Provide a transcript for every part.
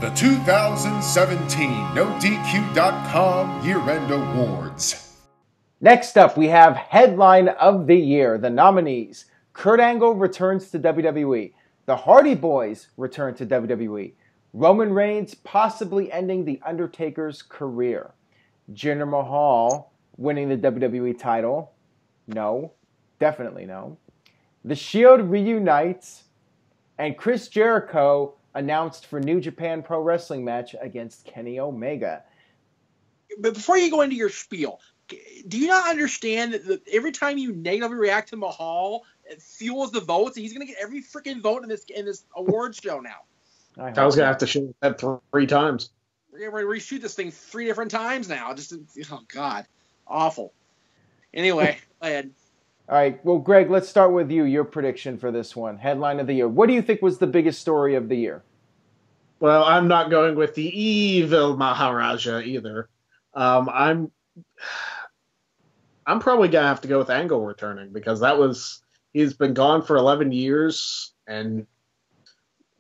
The 2017 NoDQ.com Year-End Awards. Next up, we have Headline of the Year. The nominees: Kurt Angle returns to WWE. The Hardy Boys return to WWE. Roman Reigns possibly ending The Undertaker's career. Jinder Mahal winning the WWE title. No. Definitely no. The Shield reunites. And Chris Jericho announced for New Japan Pro Wrestling match against Kenny Omega. But before you go into your spiel, do you not understand that every time you negatively react to Mahal, it fuels the votes, and he's going to get every freaking vote in this awards show now? I was going to have to shoot that 3 times. We're going to reshoot this thing 3 different times now. Oh, God. Awful. Anyway, go ahead. All right. Well, Greg, let's start with you. Your prediction for this one. Headline of the year. What do you think was the biggest story of the year? Well, I'm not going with the evil Maharaja either. I'm probably going to have to go with Angle returning, because he's been gone for 11 years, and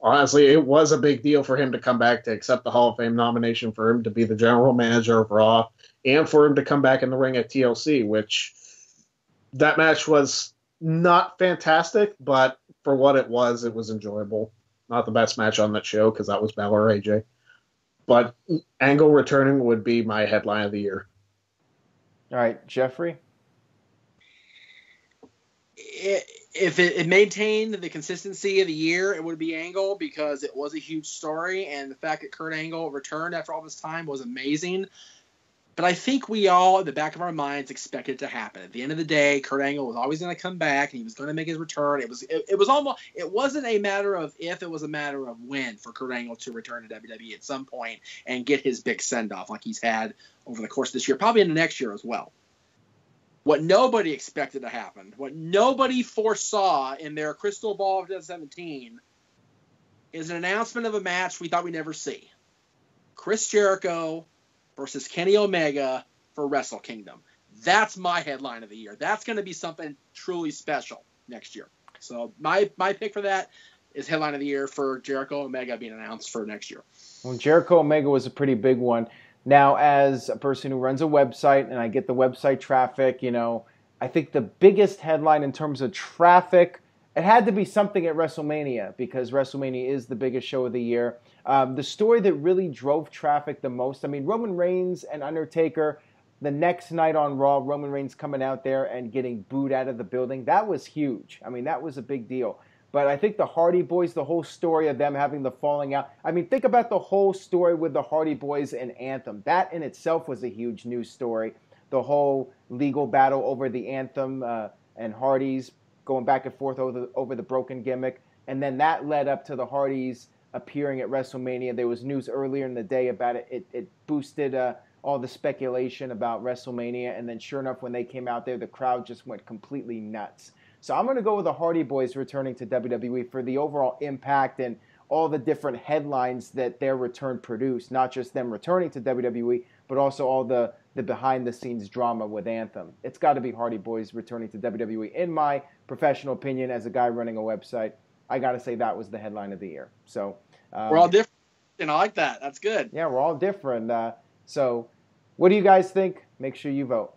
honestly, it was a big deal for him to come back to accept the Hall of Fame nomination, for him to be the general manager of Raw, and for him to come back in the ring at TLC, which that match was not fantastic, but for what it was enjoyable. Not the best match on that show, because that was Balor AJ. But Angle returning would be my headline of the year. All right, Jeffrey? If it maintained the consistency of the year, it would be Angle, because it was a huge story, and the fact that Kurt Angle returned after all this time was amazing. But I think we all, at the back of our minds, expected it to happen. At the end of the day, Kurt Angle was always going to come back, and he was going to make his return. It wasn't a matter of if, it was a matter of when for Kurt Angle to return to WWE at some point and get his big send-off like he's had over the course of this year, probably into next year as well. What nobody expected to happen, what nobody foresaw in their crystal ball of 2017, is an announcement of a match we thought we'd never see. Chris Jericho versus Kenny Omega for Wrestle Kingdom. That's my headline of the year. That's going to be something truly special next year. So my pick for that is headline of the year for Jericho Omega being announced for next year. Well, Jericho Omega was a pretty big one. Now, as a person who runs a website and I get the website traffic, I think the biggest headline in terms of traffic, it had to be something at WrestleMania, because WrestleMania is the biggest show of the year. The story that really drove traffic the most, Roman Reigns and Undertaker, the next night on Raw, Roman Reigns coming out there and getting booed out of the building, that was huge. That was a big deal. But I think the Hardy Boys, the whole story of them having the falling out, think about the whole story with the Hardy Boys and Anthem. That in itself was a huge news story. The whole legal battle over the Anthem and Hardys going back and forth over the broken gimmick. And then that led up to the Hardys appearing at WrestleMania. There was news earlier in the day about it. It boosted all the speculation about WrestleMania. And then sure enough, when they came out there, the crowd just went completely nuts. So I'm going to go with the Hardy Boys returning to WWE for the overall impact and all the different headlines that their return produced. Not just them returning to WWE, but also all the behind-the-scenes drama with Anthem. It's got to be Hardy Boys returning to WWE. In my professional opinion, as a guy running a website, I got to say that was the headline of the year. So we're all different, and I like that. That's good. Yeah, we're all different. So what do you guys think? Make sure you vote.